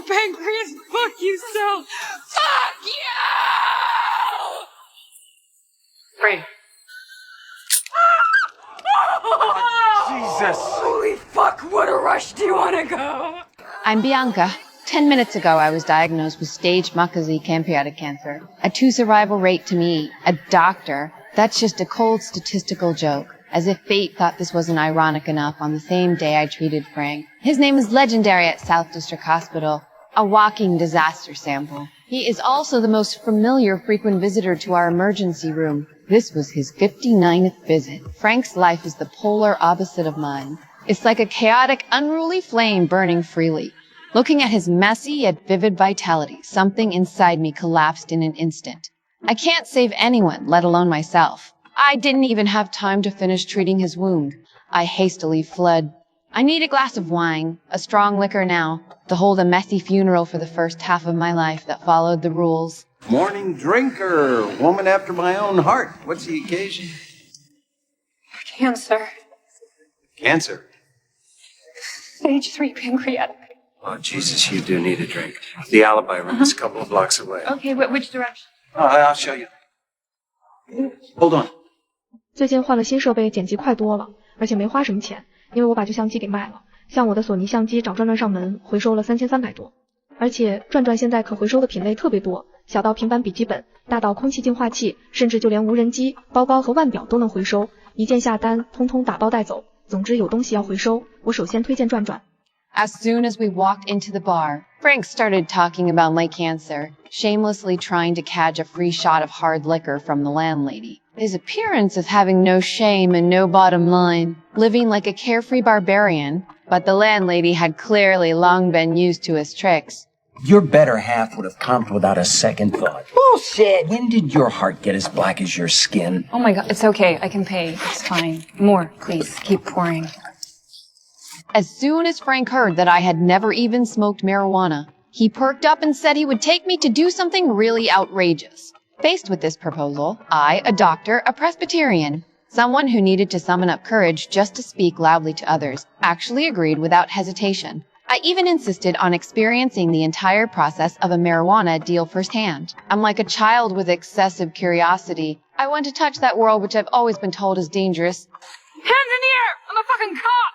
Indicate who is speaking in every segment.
Speaker 1: pancreas, fuck you so. Fuck you!
Speaker 2: Frank.
Speaker 1: Jesus. Holy fuck, what a rush. Do you want to go?
Speaker 3: I'm Bianca. 10 minutes ago, I was diagnosed with stage Makazi pancreatic cancer. A 2 survival rate to me, a doctor. That's just a cold statistical joke. As if fate thought this wasn't ironic enough on the same day I treated Frank. His name is legendary at South District Hospital, a walking disaster sample. He is also the most familiar frequent visitor to our emergency room. This was his 59th visit. Frank's life is the polar opposite of mine. It's like a chaotic, unruly flame burning freely. Looking at his messy yet vivid vitality, something inside me collapsed in an instant. I can't save anyone, let alone myself. I didn't even have time to finish treating his wound. I hastily fled. I need a glass of wine, a strong liquor now, to hold a messy funeral for the first half of my life that followed the rules.
Speaker 4: Morning drinker, woman after my own heart. What's the occasion?
Speaker 2: Cancer.
Speaker 4: Cancer?
Speaker 2: Stage 3 pancreatic.
Speaker 4: Oh, Jesus, you do need a drink. The alibi room is a couple of blocks away.
Speaker 2: Okay, which direction?
Speaker 4: Oh, I'll show you. Hold on.
Speaker 5: 最近换了新设备，剪辑快多了，而且没花什么钱，因为我把旧相机给卖了。像我的索尼相机找转转上门，回收了3300多。而且转转现在可回收的品类特别多，小到平板笔记本，大到空气净化器，甚至就连无人机、包包和腕表都能回收，一键下单，通通打包带走。总之有东西要回收，我首先推荐转转。
Speaker 3: As soon as we walked into the bar, Frank started talking about my cancer, shamelessly trying to catch a free shot of hard liquor from the landlady. His appearance of having no shame and no bottom line, living like a carefree barbarian, but the landlady had clearly long been used to his tricks.
Speaker 6: Your better half would have comped without a second thought. Bullshit! When did your heart get as black as your skin?
Speaker 2: Oh my god, it's okay. I can pay. It's fine. More, please. Keep pouring.
Speaker 3: As soon as Frank heard that I had never even smoked marijuana, he perked up and said he would take me to do something really outrageous. Faced with this proposal, I, a doctor, a Presbyterian, someone who needed to summon up courage just to speak loudly to others, actually agreed without hesitation. I even insisted on experiencing the entire process of a marijuana deal firsthand. I'm like a child with excessive curiosity. I want to touch that world which I've always been told is dangerous.
Speaker 2: Hands in the air! I'm a fucking cop!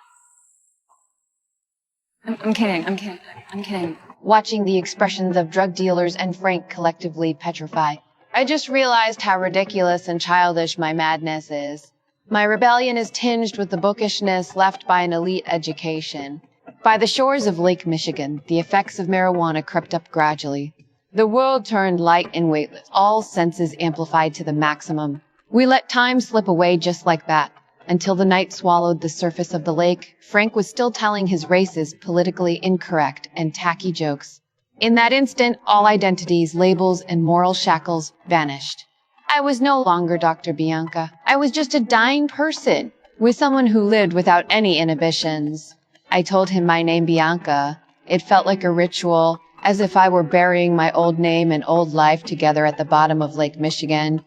Speaker 2: I'm kidding.
Speaker 3: Watching the expressions of drug dealers and Frank collectively petrify, I just realized how ridiculous and childish my madness is. My rebellion is tinged with the bookishness left by an elite education. By the shores of Lake Michigan, the effects of marijuana crept up gradually. The world turned light and weightless, all senses amplified to the maximum. We let time slip away just like that. Until the night swallowed the surface of the lake, Frank was still telling his racist, politically incorrect, and tacky jokes. In that instant, all identities, labels, and moral shackles vanished. I was no longer Dr. Bianca. I was just a dying person, with someone who lived without any inhibitions. I told him my name, Bianca. It felt like a ritual, as if I were burying my old name and old life together at the bottom of Lake Michigan.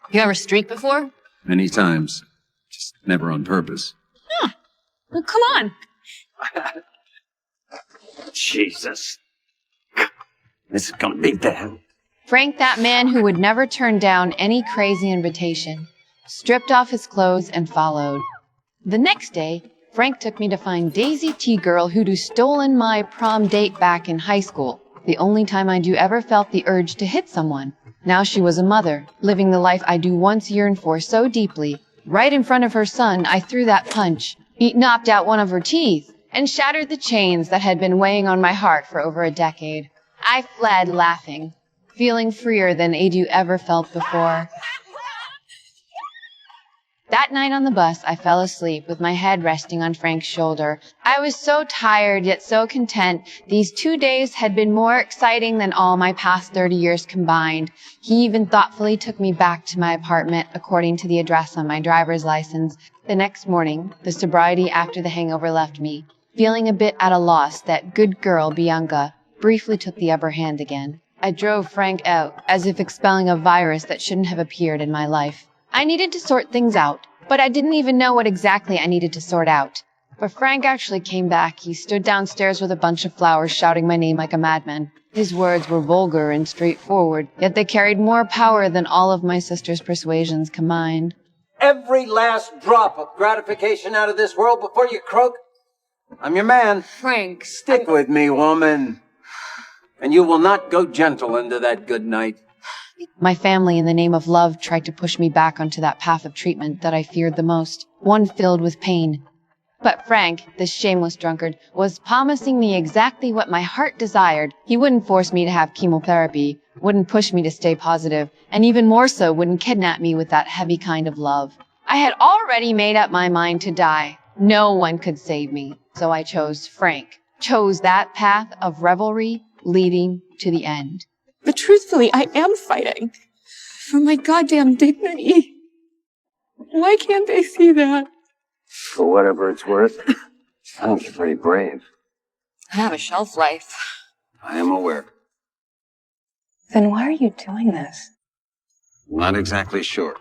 Speaker 2: You ever streak before?
Speaker 4: Many times. Just never on purpose.
Speaker 2: Huh. Well, come on.
Speaker 6: Jesus. This is gonna be bad.
Speaker 3: Frank, that man who would never turn down any crazy invitation, stripped off his clothes and followed. The next day, Frank took me to find Daisy T. Girl who'd stolen my prom date back in high school, the only time I'd ever felt the urge to hit someone. Now she was a mother, living the life I do once yearned for so deeply. Right in front of her son, I threw that punch. It knocked out one of her teeth and shattered the chains that had been weighing on my heart for over a decade. I fled laughing, feeling freer than Adu ever felt before. That night on the bus, I fell asleep with my head resting on Frank's shoulder. I was so tired, yet so content. These 2 days had been more exciting than all my past 30 years combined. He even thoughtfully took me back to my apartment, according to the address on my driver's license. The next morning, the sobriety after the hangover left me. Feeling a bit at a loss, that good girl, Bianca, briefly took the upper hand again. I drove Frank out, as if expelling a virus that shouldn't have appeared in my life. I needed to sort things out, but I didn't even know what exactly I needed to sort out. But Frank actually came back. He stood downstairs with a bunch of flowers, shouting my name like a madman. His words were vulgar and straightforward, yet they carried more power than all of my sister's persuasions combined.
Speaker 6: Every last drop of gratification out of this world before you croak. I'm your man.
Speaker 1: Frank,
Speaker 6: Stick with me, woman. And you will not go gentle into that good night.
Speaker 3: My family, in the name of love, tried to push me back onto that path of treatment that I feared the most, one filled with pain. But Frank, this shameless drunkard, was promising me exactly what my heart desired. He wouldn't force me to have chemotherapy, wouldn't push me to stay positive, and even more so, wouldn't kidnap me with that heavy kind of love. I had already made up my mind to die. No one could save me, so I chose Frank. Chose that path of revelry leading to the end.
Speaker 1: but truthfully, I am fighting for my goddamn dignity. Why can't they see that?
Speaker 4: For whatever it's worth, I think you're pretty brave.
Speaker 1: I have a shelf life.
Speaker 4: I am aware.
Speaker 2: Then why are you doing this?
Speaker 4: Not exactly sure.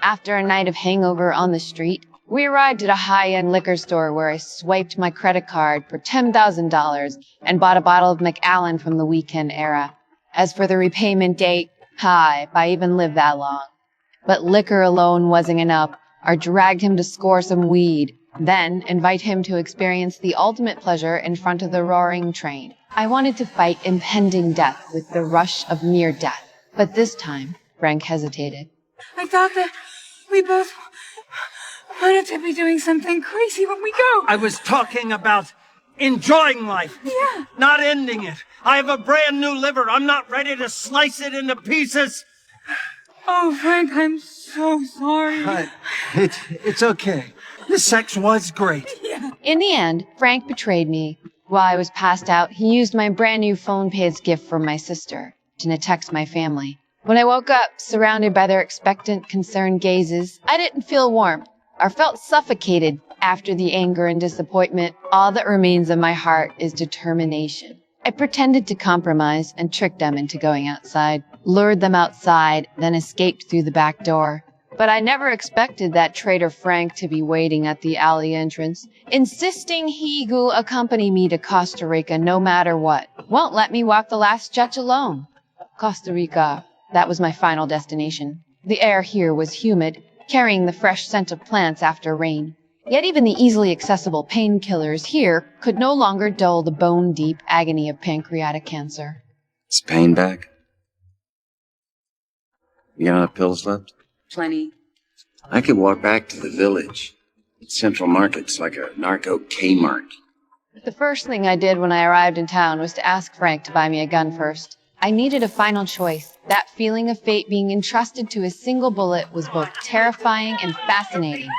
Speaker 3: After a night of hangover on the street, we arrived at a high-end liquor store where I swiped my credit card for $10,000 and bought a bottle of Macallan from the weekend era. As for the repayment date, if I even lived that long. But liquor alone wasn't enough. I dragged him to score some weed, then invite him to experience the ultimate pleasure in front of the roaring train. I wanted to fight impending death with the rush of near death. But this time, Frank hesitated.
Speaker 1: I thought that we both wanted to be doing something crazy when we go.
Speaker 7: I was talking about enjoying life.
Speaker 1: Yeah.
Speaker 7: Not ending it. I have a brand new liver. I'm not ready to slice it into pieces.
Speaker 1: Oh, Frank, I'm so sorry.
Speaker 7: It's okay. The sex was great.
Speaker 3: In the end, Frank betrayed me. While I was passed out, he used my brand new phone pay as gift from my sister to text my family. When I woke up, surrounded by their expectant, concerned gazes, I didn't feel warm or felt suffocated. After the anger and disappointment, all that remains in my heart is determination. I pretended to compromise and tricked them into going outside, lured them outside, then escaped through the back door. But I never expected that traitor Frank to be waiting at the alley entrance, insisting he will accompany me to Costa Rica no matter what. Won't let me walk the last stretch alone. Costa Rica, that was my final destination. The air here was humid, carrying the fresh scent of plants after rain. Yet even the easily accessible painkillers here could no longer dull the bone-deep agony of pancreatic cancer.
Speaker 4: Is pain back? You got enough pills left?
Speaker 1: Plenty.
Speaker 4: I could walk back to the village. Central Market's like a narco Kmart.
Speaker 3: The first thing I did when I arrived in town was to ask Frank to buy me a gun first. I needed a final choice. That feeling of fate being entrusted to a single bullet was both terrifying and fascinating.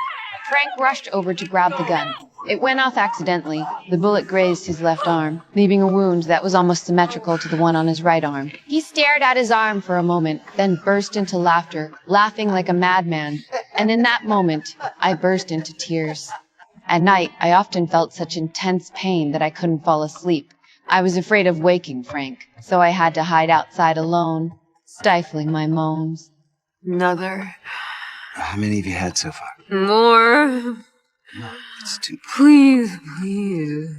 Speaker 3: Frank rushed over to grab the gun. It went off accidentally. The bullet grazed his left arm, leaving a wound that was almost symmetrical to the one on his right arm. He stared at his arm for a moment, then burst into laughter, laughing like a madman. And in that moment, I burst into tears. At night, I often felt such intense pain that I couldn't fall asleep. I was afraid of waking Frank, so I had to hide outside alone, stifling my moans.
Speaker 1: Another.
Speaker 4: How many have you had so far?
Speaker 1: More.
Speaker 4: No, it's too...
Speaker 1: Please, please.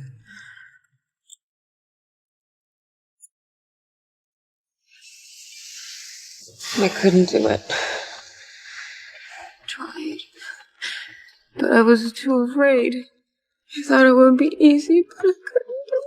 Speaker 1: I couldn't do it. Tried. But I was too afraid. I thought it would be easy, but I couldn't do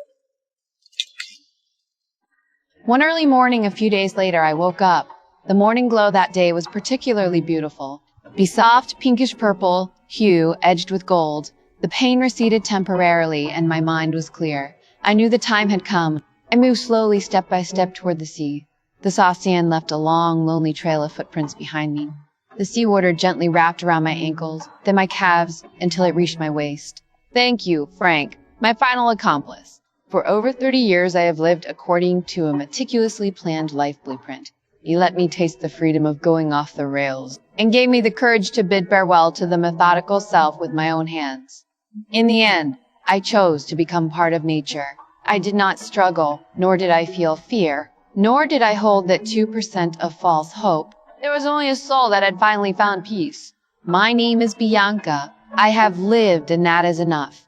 Speaker 1: it.
Speaker 3: One early morning a few days later, I woke up. The morning glow that day was particularly beautiful. The soft pinkish purple hue edged with gold. The pain receded temporarily and my mind was clear. I knew the time had come. I moved slowly step by step toward the sea. The soft sand left a long, lonely trail of footprints behind me. The seawater gently wrapped around my ankles, then my calves, until it reached my waist. Thank you, Frank, my final accomplice. For over 30 years I have lived according to a meticulously planned life blueprint. You let me taste the freedom of going off the rails, and gave me the courage to bid farewell to the methodical self with my own hands. In the end, I chose to become part of nature. I did not struggle, nor did I feel fear, nor did I hold that 2% of false hope. There was only a soul that had finally found peace. My name is Bianca. I have lived and that is enough.